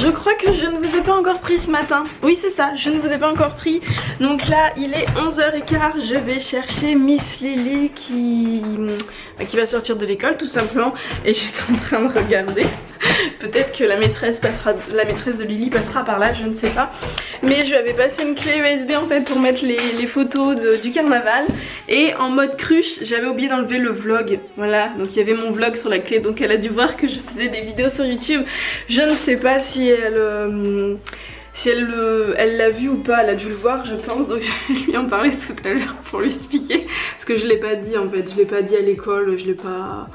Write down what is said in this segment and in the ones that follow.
Je crois que je ne vous ai pas encore pris ce matin. Oui c'est ça, je ne vous ai pas encore pris. Donc là il est 11h15, je vais chercher Miss Lily qui va sortir de l'école tout simplement. Et j'étais en train de regarder. Peut-être que la maîtresse de Lily passera par là, je ne sais pas. Mais je lui avais passé une clé USB en fait pour mettre les photos du carnaval. Et en mode cruche, j'avais oublié d'enlever le vlog. Voilà, donc il y avait mon vlog sur la clé. Donc elle a dû voir que je faisais des vidéos sur YouTube. Je ne sais pas si elle l'a vu ou pas, elle a dû le voir je pense, donc je vais lui en parler tout à l'heure pour lui expliquer. Parce que je l'ai pas dit en fait, je l'ai pas dit à l'école, je l'ai pas...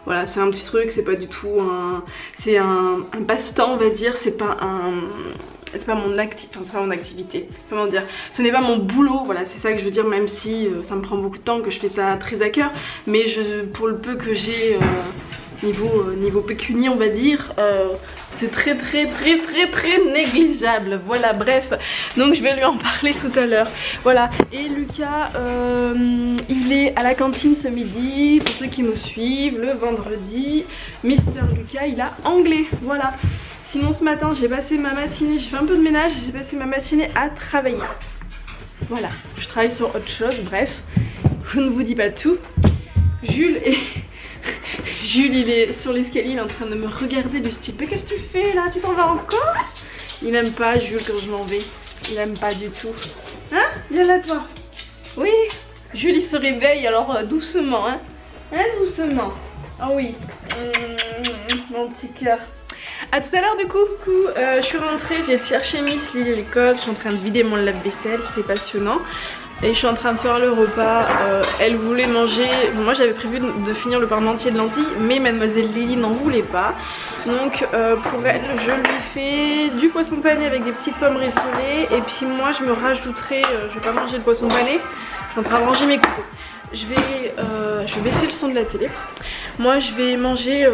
Voilà, c'est un petit truc, c'est pas du tout un... C'est un passe-temps on va dire, c'est pas mon activité, comment dire, ce n'est pas mon boulot, voilà c'est ça que je veux dire, même si ça me prend beaucoup de temps, que je fais ça très à cœur, mais pour le peu que j'ai niveau pécunier on va dire, c'est très négligeable. Voilà bref, donc je vais lui en parler tout à l'heure. Voilà, et Lucas il est à la cantine ce midi, pour ceux qui nous suivent, le vendredi. Mister Lucas il a anglais, voilà. Sinon ce matin j'ai passé ma matinée, j'ai fait un peu de ménage, j'ai passé ma matinée à travailler. Voilà, je travaille sur autre chose, bref, je ne vous dis pas tout. Jules il est sur l'escalier, il est en train de me regarder du style mais qu'est-ce que tu fais là, tu t'en vas encore? Il aime pas Jules quand je m'en vais, il aime pas du tout. Hein? Viens là toi. Oui, Jules il se réveille alors doucement hein. Hein, doucement. Ah oui, mon petit cœur. A tout à l'heure du coup, je suis rentrée, j'ai cherché Miss Lily à l'école, je suis en train de vider mon lave-vaisselle, c'est passionnant. Et je suis en train de faire le repas, elle voulait manger, moi j'avais prévu de finir le parmentier de lentilles, mais mademoiselle Lily n'en voulait pas. Donc pour elle, je lui fais du poisson pané avec des petites pommes rissolées. Et puis moi je me rajouterai, je vais pas manger le poisson pané, je suis en train de ranger mes couteaux. Je vais baisser le son de la télé. Moi je vais manger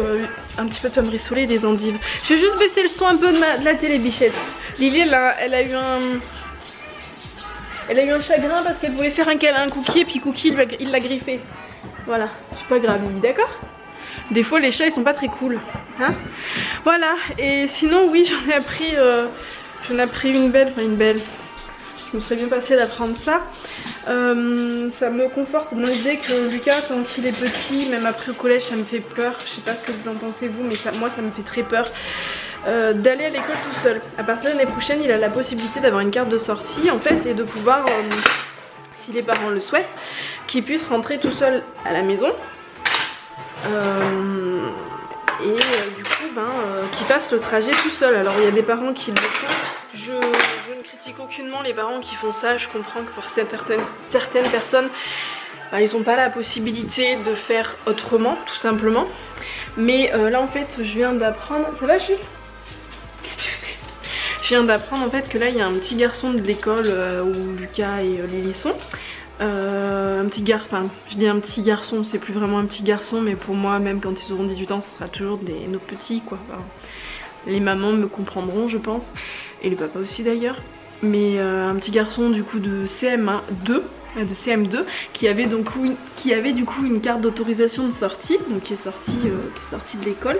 un petit peu de pommes rissolées et des endives. Je vais juste baisser le son un peu de la télé, bichette. Lily elle a eu un chagrin parce qu'elle voulait faire un câlin à un Cookie et puis Cookie il l'a griffé. Voilà, c'est pas grave Lily, d'accord? Des fois les chats ils sont pas très cool hein. Voilà, et sinon oui j'en ai appris une belle. Je me serais bien passé d'apprendre ça. Ça me conforte dans l'idée que Lucas quand il est petit, même après au collège ça me fait peur. Je sais pas ce que vous en pensez vous, mais moi ça me fait très peur. D'aller à l'école tout seul. À partir de l'année prochaine il a la possibilité d'avoir une carte de sortie en fait et de pouvoir, si les parents le souhaitent, qu'il puisse rentrer tout seul à la maison du coup qu'il fasse le trajet tout seul. Alors il y a des parents qui le font, je ne critique aucunement les parents qui font ça, je comprends que pour certaines personnes ils n'ont pas la possibilité de faire autrement tout simplement. Mais là en fait je viens d'apprendre, ça va Jules? Je viens d'apprendre en fait que là il y a un petit garçon de l'école où Lucas et Lily sont. Un petit garçon, je dis un petit garçon, c'est plus vraiment un petit garçon, mais pour moi même quand ils auront 18 ans ce sera toujours nos petits quoi. Enfin, les mamans me comprendront je pense, et les papas aussi d'ailleurs. Mais un petit garçon du coup de CM2 qui avait du coup une carte d'autorisation de sortie, donc qui est sorti de l'école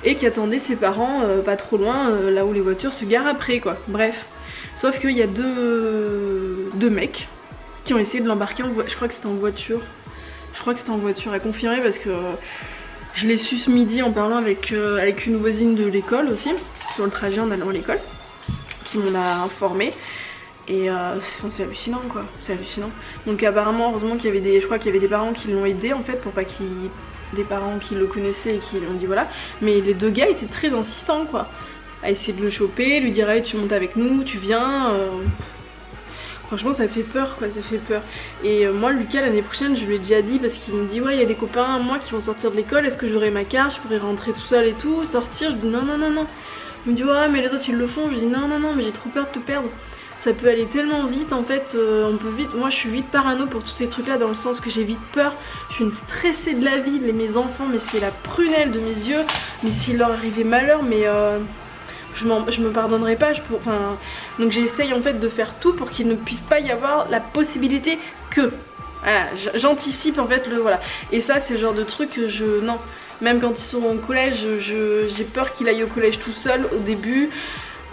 et qui attendait ses parents pas trop loin, là où les voitures se garent après quoi. Bref, sauf qu'il y a deux mecs qui ont essayé de l'embarquer je crois que c'était en voiture. À confirmer parce que je l'ai su ce midi en parlant avec une voisine de l'école aussi, sur le trajet en allant à l'école, qui m'en a informé. Et c'est hallucinant quoi, c'est hallucinant. Donc apparemment, heureusement qu'il y avait je crois qu'il y avait des parents qui l'ont aidé en fait, pour pas des parents qui le connaissaient et qui lui ont dit voilà. Mais les deux gars étaient très insistants quoi, à essayer de le choper, lui dire allez tu montes avec nous, tu viens. Franchement ça fait peur quoi, ça fait peur. Et moi Lucas l'année prochaine je lui ai déjà dit, parce qu'il me dit ouais il y a des copains moi qui vont sortir de l'école, est-ce que j'aurai ma carte, je pourrais rentrer tout seul et tout, sortir. Je dis non. Il me dit ouais mais les autres ils le font, je dis non mais j'ai trop peur de te perdre. Ça peut aller tellement vite en fait, moi je suis vite parano pour tous ces trucs là, dans le sens que j'ai vite peur. Je suis une stressée de la vie, mes enfants, mais c'est la prunelle de mes yeux. Mais s'il leur arrivait malheur, mais je me pardonnerai pas. Donc j'essaye en fait de faire tout pour qu'il ne puisse pas y avoir la possibilité que. Voilà, j'anticipe en fait voilà. Et ça c'est le genre de truc que non. Même quand ils sont au collège, j'ai peur qu'il aille au collège tout seul au début.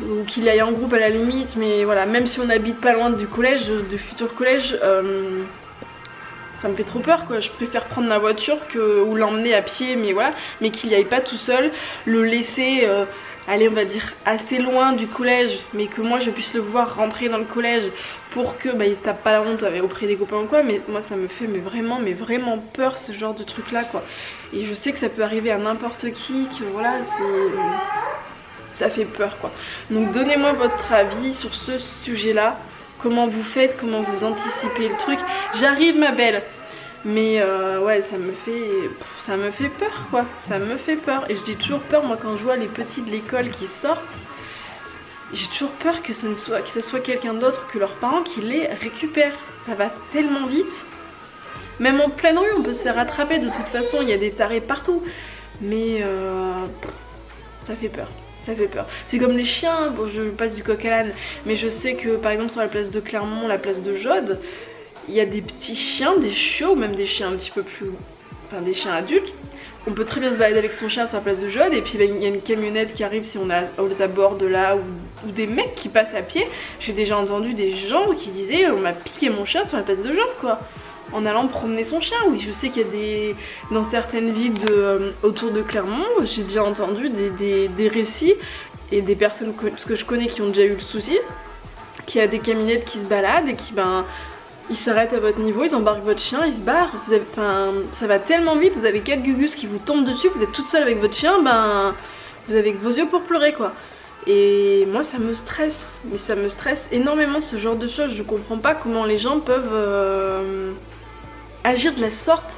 ou qu'il aille en groupe à la limite, mais voilà, même si on n'habite pas loin du collège, du futur collège, ça me fait trop peur quoi. Je préfère prendre ma voiture ou l'emmener à pied, mais voilà, mais qu'il n'y aille pas tout seul, le laisser aller on va dire assez loin du collège, mais que moi je puisse le voir rentrer dans le collège pour que il se tape pas la honte auprès des copains ou quoi. Mais moi ça me fait mais vraiment peur ce genre de truc là quoi. Et je sais que ça peut arriver à n'importe qui, que voilà, ça fait peur quoi. Donc donnez-moi votre avis sur ce sujet là. Comment vous faites, comment vous anticipez le truc. J'arrive ma belle. Mais ouais, ça me fait peur quoi. Ça me fait peur. Et j'ai toujours peur moi quand je vois les petits de l'école qui sortent. J'ai toujours peur que ce soit quelqu'un d'autre que leurs parents qui les récupère. Ça va tellement vite. Même en pleine rue on peut se faire attraper de toute façon. Il y a des tarés partout. Mais ça fait peur. Ça fait peur. C'est comme les chiens, bon je passe du coq à l'âne, mais je sais que par exemple sur la place de Clermont, la place de Jaude, il y a des petits chiens, des chiots, même des chiens un petit peu plus... Enfin des chiens adultes. On peut très bien se balader avec son chien sur la place de Jaude et puis il y a une camionnette qui arrive si on est à bord de là ou des mecs qui passent à pied. J'ai déjà entendu des gens qui disaient on m'a piqué mon chien sur la place de Jaude quoi. En allant promener son chien. Oui, je sais qu'il y a dans certaines villes autour de Clermont, j'ai déjà entendu des récits et des personnes que je connais qui ont déjà eu le souci, qu'il y a des camionnettes qui se baladent et qui ils s'arrêtent à votre niveau, ils embarquent votre chien, ils se barrent. Ça va tellement vite, vous avez 4 gugus qui vous tombent dessus, vous êtes toute seule avec votre chien, vous avez que vos yeux pour pleurer quoi. Et moi ça me stresse, mais ça me stresse énormément ce genre de choses. Je comprends pas comment les gens peuvent agir de la sorte,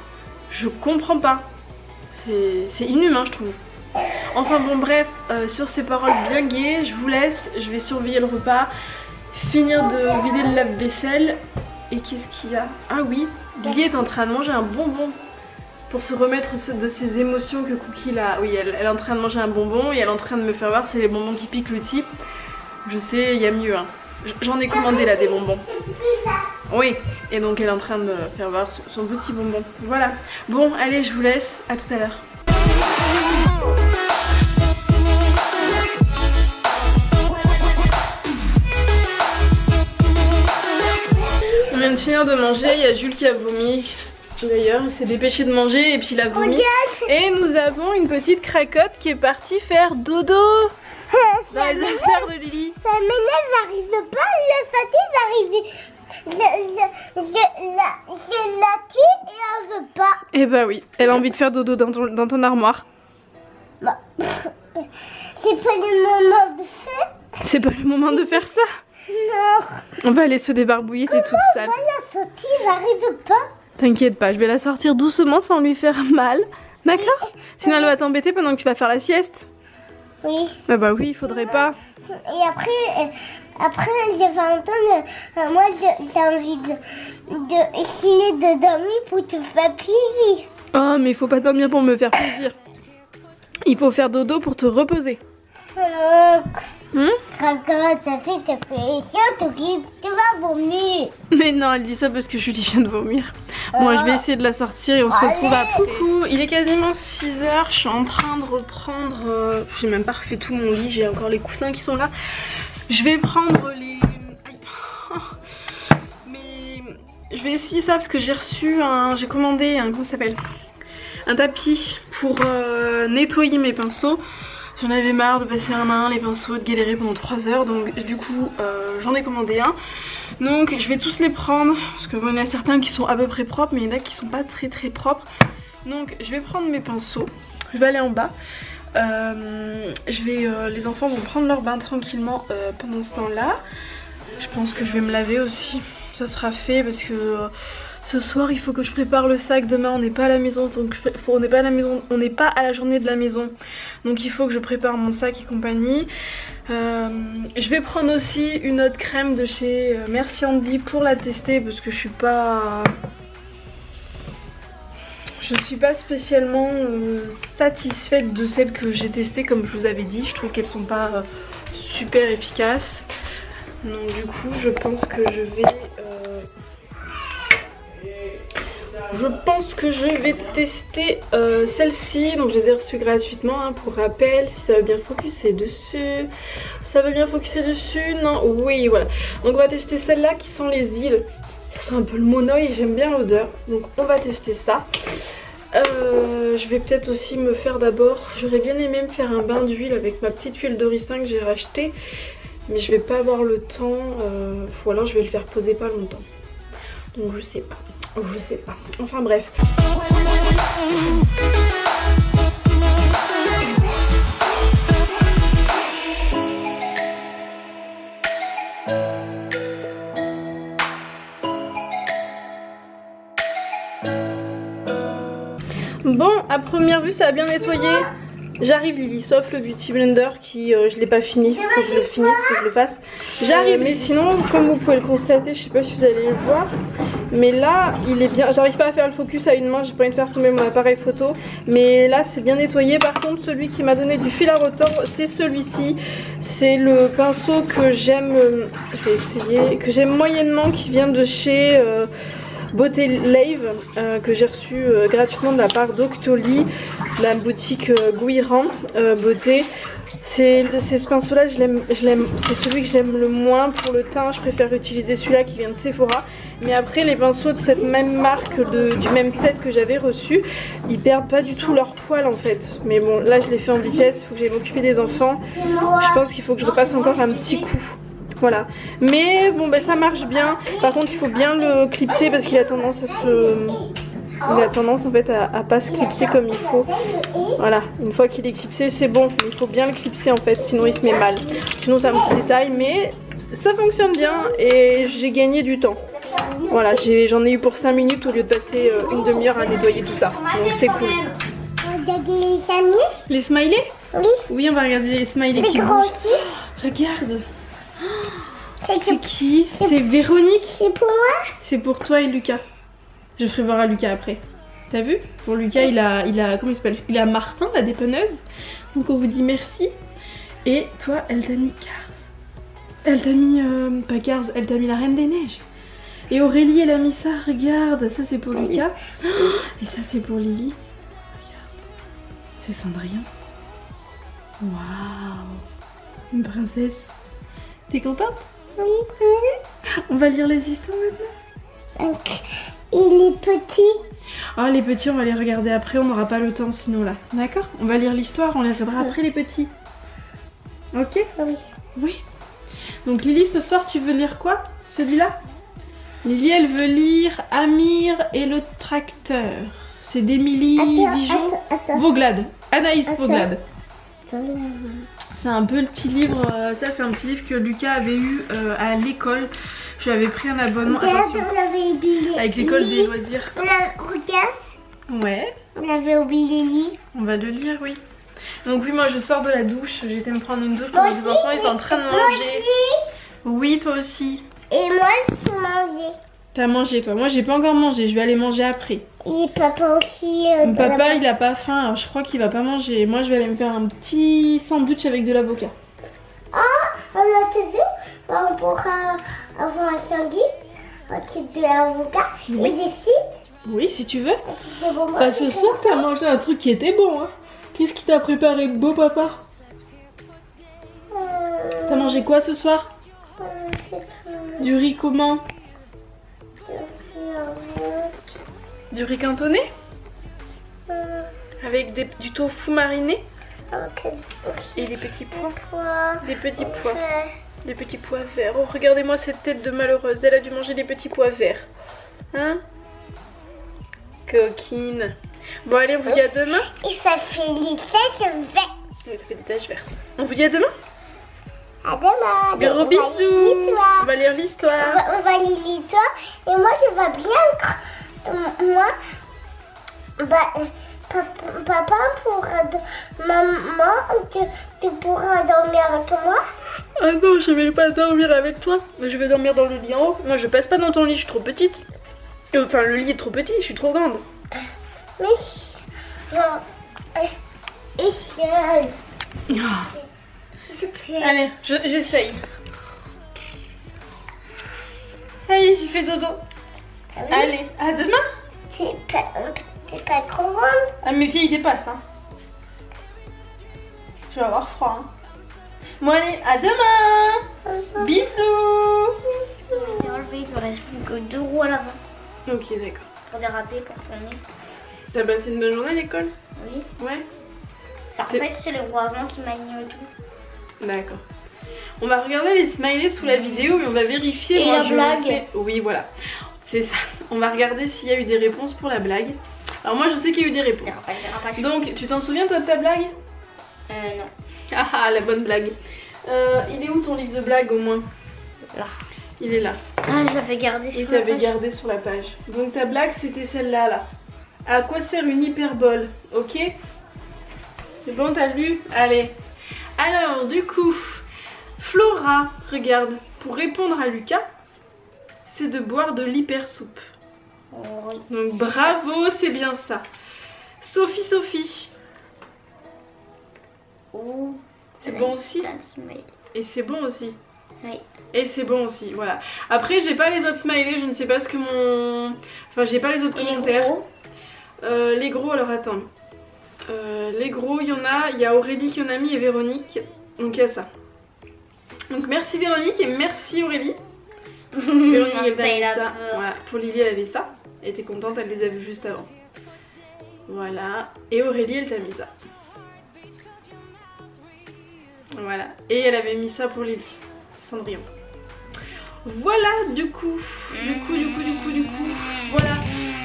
je comprends pas. C'est inhumain je trouve. Enfin bon bref, sur ces paroles bien gaies, je vous laisse, je vais surveiller le repas, finir de vider le lave-vaisselle. Et qu'est-ce qu'il y a? Ah oui, Lily est en train de manger un bonbon pour se remettre de ses émotions que Cookie là. Oui, elle est en train de manger un bonbon et elle est en train de me faire voir c'est les bonbons qui piquent le type. Je sais, il y a mieux hein. J'en ai commandé là des bonbons. Oui, et donc elle est en train de me faire voir son petit bonbon. Voilà. Bon, allez, je vous laisse. À tout à l'heure. On vient de finir de manger, il y a Jules qui a vomi. D'ailleurs, il s'est dépêché de manger et puis il a vomi. Et nous avons une petite cracotte qui est partie faire dodo dans les affaires de Lily. Ça m'énerve, j'arrive pas à le sortir, je la tue et elle veut pas. Eh bah oui, elle a envie de faire dodo dans ton armoire. Bah, c'est pas le moment de faire. C'est pas le moment de faire ça. Non. On va aller se débarbouiller, t'es toute sale. On va la sortir, j'arrive pas. T'inquiète pas, je vais la sortir doucement sans lui faire mal. D'accord? Sinon elle va t'embêter pendant que tu vas faire la sieste. Oui. Bah oui, il faudrait pas. Et après j'ai 20 ans, moi j'ai envie essayer de dormir pour te faire plaisir. Oh mais il faut pas dormir pour me faire plaisir. Il faut faire dodo pour te reposer. Quand t'as fait chaud, tu vas vomir. Mais non, elle dit ça parce que Julie vient de vomir. Bon, je vais essayer de la sortir et on se retrouve après. Coucou, il est quasiment 6h, je suis en train de reprendre... j'ai même pas refait tout mon lit, j'ai encore les coussins qui sont là. Je vais prendre les... Mais je vais essayer ça parce que j'ai reçu j'ai commandé un... Comment ça s'appelle? Un tapis pour nettoyer mes pinceaux. J'en avais marre de passer un à un les pinceaux, de galérer pendant 3 heures, donc du coup j'en ai commandé un. Donc je vais tous les prendre, parce que bon, il y en a certains qui sont à peu près propres, mais il y en a qui sont pas très propres. Donc je vais prendre mes pinceaux, je vais aller en bas. Les enfants vont prendre leur bain tranquillement pendant ce temps-là. Je pense que je vais me laver aussi, ça sera fait parce que... ce soir il faut que je prépare le sac, demain on n'est pas à la maison, donc on n'est pas à la journée de la maison, donc il faut que je prépare mon sac et compagnie. Je vais prendre aussi une autre crème de chez Merci Andy pour la tester parce que je suis pas spécialement satisfaite de celles que j'ai testées, comme je vous avais dit. Je trouve qu'elles sont pas super efficaces, donc du coup je pense que je je pense que je vais tester celle-ci. Donc je les ai reçues gratuitement hein, pour rappel. Si ça va bien focuser dessus. Ça va bien focuser dessus? Non? Oui, voilà. Donc on va tester celle-là qui sent les îles. Ça sent un peu le monoeil et j'aime bien l'odeur. Donc on va tester ça. Je vais peut-être aussi me faire d'abord... J'aurais bien aimé me faire un bain d'huile avec ma petite huile d'oricin que j'ai racheté. Mais je vais pas avoir le temps. Ou alors je vais le faire poser pas longtemps. Donc je sais pas. Je sais pas. Enfin bref. Bon, à première vue, ça a bien nettoyé. J'arrive Lily, sauf le Beauty Blender qui, je l'ai pas fini. Faut que je le finisse, faut que je le fasse. J'arrive, mais sinon, comme vous pouvez le constater, je sais pas si vous allez le voir. Mais là, il est bien. J'arrive pas à faire le focus à une main, j'ai pas envie de faire tomber mon appareil photo. Mais là, c'est bien nettoyé. Par contre, celui qui m'a donné du fil à retordre, c'est celui-ci. C'est le pinceau que j'aime. Je vais essayer. Que j'aime moyennement, qui vient de chez. Beauté Lave que j'ai reçu gratuitement de la part d'Octoly, la boutique Guiran Beauté. C'est ce pinceau là, je l'aime, c'est celui que j'aime le moins pour le teint. Je préfère utiliser celui-là qui vient de Sephora. Mais après les pinceaux de cette même marque, du même set que j'avais reçu, ils perdent pas du tout leur poil en fait. Mais bon, là je l'ai fait en vitesse, il faut que j'aille m'occuper des enfants. Je pense qu'il faut que je repasse encore un petit coup. Voilà, mais bon ben ça marche bien. Par contre il faut bien le clipser parce qu'il a tendance à se... Il a tendance en fait à pas se clipser comme il faut. Voilà, une fois qu'il est clipsé c'est bon. Mais il faut bien le clipser en fait, sinon il se met mal. Sinon c'est un petit détail mais ça fonctionne bien et j'ai gagné du temps. Voilà, j'en ai eu pour 5 minutes au lieu de passer une demi-heure à nettoyer tout ça. Donc c'est cool. Regarder les smileys? Les smileys? Oui. Oui, on va regarder les smileys qui bougent. Regarde. C'est qui? C'est Véronique. C'est pour moi? C'est pour toi et Lucas. Je ferai voir à Lucas après. T'as vu? Pour Lucas, il a comment il s'appelle? Il a Martin, la dépanneuse. Donc on vous dit merci. Et toi, elle t'a mis Cars. Elle t'a mis pas Cars, elle t'a mis la Reine des Neiges. Et Aurélie, elle a mis ça. Regarde, ça c'est pour Lucas. Et ça c'est pour Lily. Regarde, c'est Cendrillon. Waouh, une princesse. T'es contente? Oui. On va lire les histoires maintenant. Et les petits? Oh les petits on va les regarder après, on n'aura pas le temps sinon là. D'accord? On va lire l'histoire, on les regardera après les petits. Ok? Oui. Oui. Donc Lily ce soir tu veux lire quoi? Celui-là? Lily elle veut lire Amir et le tracteur. C'est d'Émilie Bijon Vauglade. Anaïs Vauglade. C'est un peu le petit livre, ça c'est un petit livre que Lucas avait eu à l'école. Je lui avais pris un abonnement avec l'école des loisirs. Regarde. Ouais. On avait oublié les lits. On va le lire, oui. Donc oui, moi je sors de la douche, j'étais me prendre une douche pour les enfants, ils sont en train de manger. Oui, toi aussi. Et moi je mangé. T'as mangé toi? Moi j'ai pas encore mangé, je vais aller manger après. Et papa aussi. Papa il a pas faim, alors je crois qu'il va pas manger. Moi je vais aller me faire un petit sandwich avec de l'avocat. Ah, on a vu, on pourra avoir un sandwich avec de l'avocat et des cils. Oui, si tu veux. Bah ce soir t'as mangé un truc qui était bon, hein. Qu'est-ce qui t'a préparé de beau, papa? T'as mangé quoi ce soir? Du riz comment? Du riz cantonné? Avec du tofu mariné? Et des petits pois. Des petits pois. Des petits pois verts. Oh, regardez-moi cette tête de malheureuse. Elle a dû manger des petits pois verts. Hein? Coquine. Bon, allez, on vous dit à demain. Et ça fait des taches vertes. Oui, ça fait des taches vertes. On vous dit à demain. À demain. Gros bisous. On va lire l'histoire. On va lire l'histoire. Et moi, je vais bien. Moi, papa pourra. Maman, tu pourras dormir avec moi? Ah non, je vais pas dormir avec toi. Je vais dormir dans le lit en haut. Moi, je passe pas dans ton lit, je suis trop petite. Enfin, le lit est trop petit, je suis trop grande. Mais genre, allez, j'essaye. Ça y est, j'ai fait dodo. Allez, à demain. t'es pas trop grande. Ah, mes pieds ils dépassent, hein. Je vais avoir froid, hein. Bon, allez, à demain. Bisous. Je vais enlever, il me reste plus que 2 roues à l'avant. Ok, d'accord. Pour déraper, pour tourner. T'as passé une bonne journée à l'école? Oui. Ouais. Ça, en fait, c'est les roues avant qui m'animent tout. D'accord. On va regarder les smileys sous la vidéo et on va vérifier. Et la blague. Oui, voilà. C'est ça. On va regarder s'il y a eu des réponses pour la blague. Alors moi, je sais qu'il y a eu des réponses. Dérapage. Donc, tu t'en souviens toi de ta blague? Non. Ah ah, la bonne blague. Il est où ton livre de blagues au moins? Là. Il est là. Ah, je l'avais gardé Oui, sur la t'avais page. gardé sur la page. Donc ta blague, c'était celle-là, là. À quoi sert une hyperbole? Ok? C'est bon, t'as lu? Allez. Alors, du coup, Flora, regarde, pour répondre à Lucas, c'est de boire de l'hypersoupe. Oh, oui. Donc bravo, c'est bien ça. Sophie. Oh. C'est bon aussi? Plein de smileys. Et c'est bon aussi. Oui. Et c'est bon aussi, voilà. Après, j'ai pas les autres smileys, je ne sais pas ce que mon... Enfin, j'ai pas les autres Et les commentaires. gros? Les gros, alors attends. Les gros, il y a Aurélie qui en a mis et Véronique. Donc il y a ça. Donc merci Véronique et merci Aurélie. Véronique, elle t'a mis ça. Voilà. Pour Lily, elle avait ça. Elle était contente, elle les a vus juste avant. Voilà. Et Aurélie, elle t'a mis ça. Voilà. Et elle avait mis ça pour Lily. Cendrillon. Voilà, du coup. Voilà.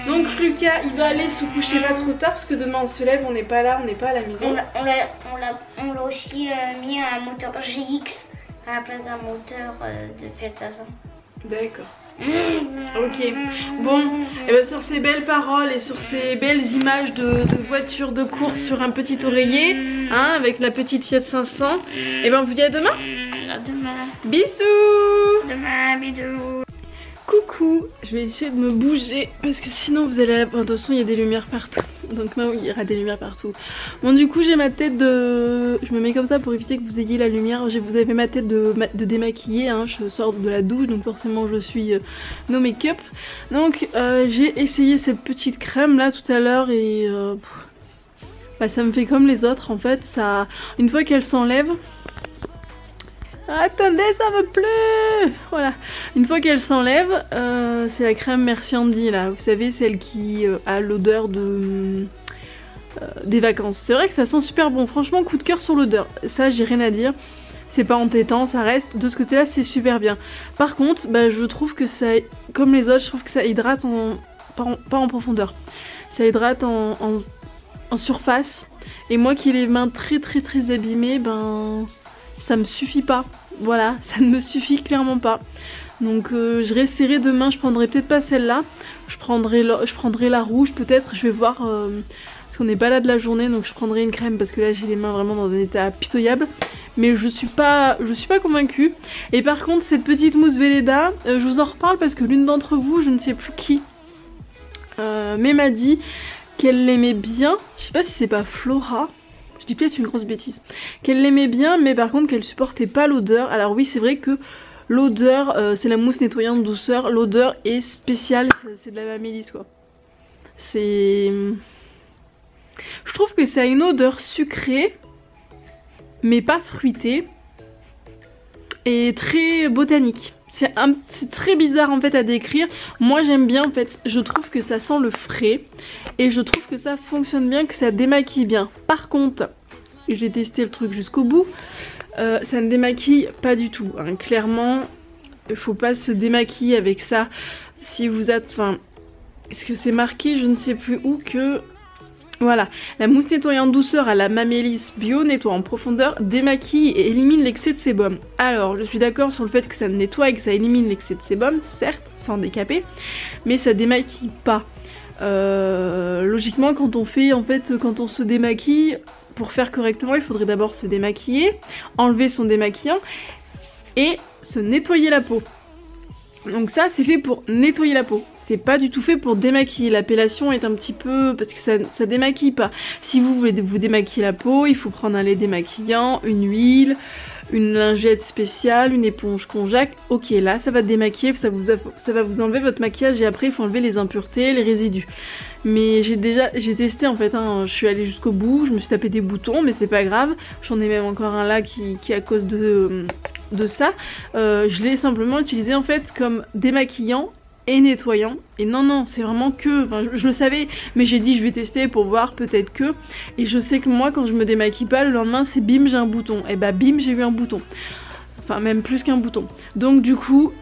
Donc Lucas, il va aller se coucher pas trop tard parce que demain on se lève, on n'est pas là, on n'est pas à la maison. On l'a aussi mis un moteur GX à la place d'un moteur de Fiat 500. D'accord. Ok. Bon, et bien sur ces belles paroles et sur ces belles images de voitures de course sur un petit oreiller, hein, avec la petite Fiat 500, et ben on vous dit à demain. À demain. Bisous. Demain, bisous. Coucou, je vais essayer de me bouger parce que sinon vous allez... Enfin, de toute façon il y a des lumières partout. Donc non, il y aura des lumières partout. Bon, du coup j'ai ma tête de... Je me mets comme ça pour éviter que vous ayez la lumière. Vous avez ma tête de démaquiller, hein. Je sors de la douche donc forcément je suis no make-up. Donc j'ai essayé cette petite crème là tout à l'heure et... bah, ça me fait comme les autres en fait. Ça... Une fois qu'elle s'enlève... Attendez, ça me plaît. Voilà, une fois qu'elle s'enlève, c'est la crème Merci Andy là, vous savez, celle qui a l'odeur de des vacances. C'est vrai que ça sent super bon, franchement coup de cœur sur l'odeur, ça j'ai rien à dire. C'est pas entêtant, ça reste, de ce côté là c'est super bien. Par contre, bah, je trouve que ça, comme les autres, je trouve que ça hydrate pas en profondeur. Ça hydrate en surface. Et moi qui ai les mains très abîmées, ben... ça me suffit pas, voilà, ça ne me suffit clairement pas. Donc je réessayerai demain, je prendrai peut-être pas celle-là, je prendrai la rouge peut-être, je vais voir, parce qu'on n'est pas là de la journée, donc je prendrai une crème parce que là j'ai les mains vraiment dans un état pitoyable. Mais je suis pas convaincue. Et par contre cette petite mousse Velleda, je vous en reparle parce que l'une d'entre vous, je ne sais plus qui, mais m'a dit qu'elle l'aimait bien, je sais pas si c'est pas Flora. Je dis peut-être une grosse bêtise. Qu'elle l'aimait bien, mais par contre qu'elle supportait pas l'odeur. Alors oui, c'est vrai que l'odeur, c'est la mousse nettoyante douceur. L'odeur est spéciale, c'est de la mamélisse quoi. C'est... Je trouve que ça a une odeur sucrée, mais pas fruitée. Et très botanique. C'est très bizarre en fait à décrire. Moi j'aime bien en fait, je trouve que ça sent le frais. Et je trouve que ça fonctionne bien, que ça démaquille bien. Par contre, j'ai testé le truc jusqu'au bout, ça ne démaquille pas du tout. Hein. Clairement, il faut pas se démaquiller avec ça. Si vous êtes... Enfin, est-ce que c'est marqué, je ne sais plus où, que... Voilà, la mousse nettoyante douceur à la mamélisse bio nettoie en profondeur, démaquille et élimine l'excès de sébum. Alors, je suis d'accord sur le fait que ça nettoie et que ça élimine l'excès de sébum, certes, sans décaper, mais ça démaquille pas. Logiquement, quand on se démaquille, pour faire correctement, il faudrait d'abord se démaquiller, enlever son démaquillant et se nettoyer la peau. Donc ça, c'est fait pour nettoyer la peau. C'est pas du tout fait pour démaquiller. L'appellation est un petit peu... parce que ça démaquille pas. Si vous voulez vous démaquiller la peau, il faut prendre un lait démaquillant, une huile, une lingette spéciale, une éponge Conjac. Ok, là ça va démaquiller, ça va vous enlever votre maquillage et après il faut enlever les impuretés, les résidus. Mais j'ai testé en fait, hein. Je suis allée jusqu'au bout, je me suis tapé des boutons mais c'est pas grave. J'en ai même encore un là qui est à cause de ça. Je l'ai simplement utilisé en fait comme démaquillant et nettoyant. Et non, c'est vraiment que, enfin, je le savais, mais j'ai dit je vais tester pour voir peut-être que. Et je sais que moi quand je me démaquille pas, le lendemain c'est bim j'ai un bouton. Et bah bim j'ai eu un bouton. Enfin même plus qu'un bouton. Donc du coup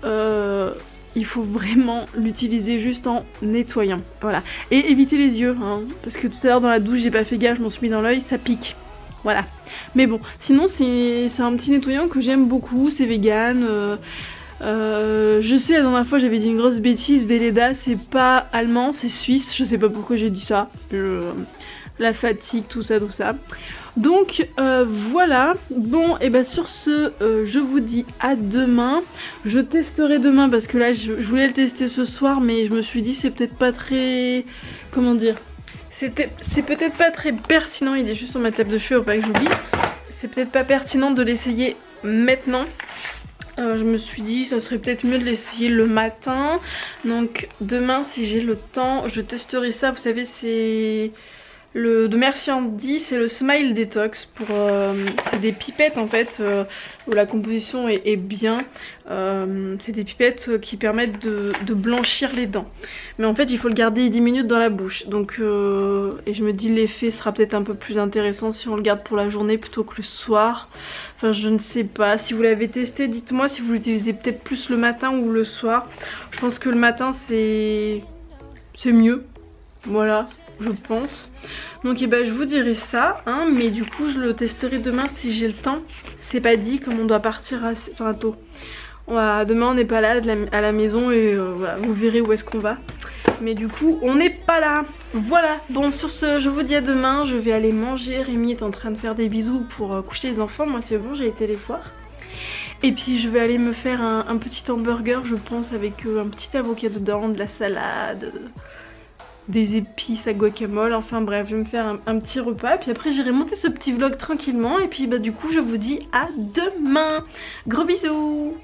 il faut vraiment l'utiliser juste en nettoyant. Voilà. Et éviter les yeux, hein, parce que tout à l'heure dans la douche j'ai pas fait gaffe, je m'en suis mis dans l'œil, ça pique. Voilà. Mais bon, sinon c'est un petit nettoyant que j'aime beaucoup, c'est vegan. Je sais la dernière fois j'avais dit une grosse bêtise, Velleda c'est pas allemand, c'est suisse, je sais pas pourquoi j'ai dit ça. La fatigue, tout ça. Donc voilà, bon et bah sur ce je vous dis à demain. Je testerai demain parce que là je voulais le tester ce soir mais je me suis dit c'est peut-être pas très... comment dire, c'est peut-être pas très pertinent, il est juste sur ma table de cheveux, faut pas que j'oublie. C'est peut-être pas pertinent de l'essayer maintenant. Je me suis dit ça serait peut-être mieux de l'essayer le matin. Donc demain si j'ai le temps je testerai ça. Vous savez c'est de Merci Andy, c'est le Smile Detox. C'est des pipettes en fait où la composition est bien. C'est des pipettes qui permettent de blanchir les dents. Mais en fait il faut le garder 10 minutes dans la bouche. Donc et je me dis l'effet sera peut-être un peu plus intéressant si on le garde pour la journée plutôt que le soir. Enfin je ne sais pas, si vous l'avez testé dites-moi si vous l'utilisez peut-être plus le matin ou le soir. Je pense que le matin c'est mieux, voilà je pense. Donc et ben je vous dirai ça hein, mais du coup je le testerai demain si j'ai le temps. C'est pas dit comme on doit partir enfin tôt. Demain on n'est pas là à la maison et voilà, vous verrez où est-ce qu'on va. Mais du coup on n'est pas là. Voilà, bon sur ce je vous dis à demain. Je vais aller manger, Rémi est en train de faire des bisous pour coucher les enfants. Moi c'est bon, j'ai été les voir. Et puis je vais aller me faire un petit hamburger je pense avec un petit avocat dedans, de la salade, des épices à guacamole, enfin bref je vais me faire un petit repas. Puis après j'irai monter ce petit vlog tranquillement. Et puis bah du coup je vous dis à demain. Gros bisous.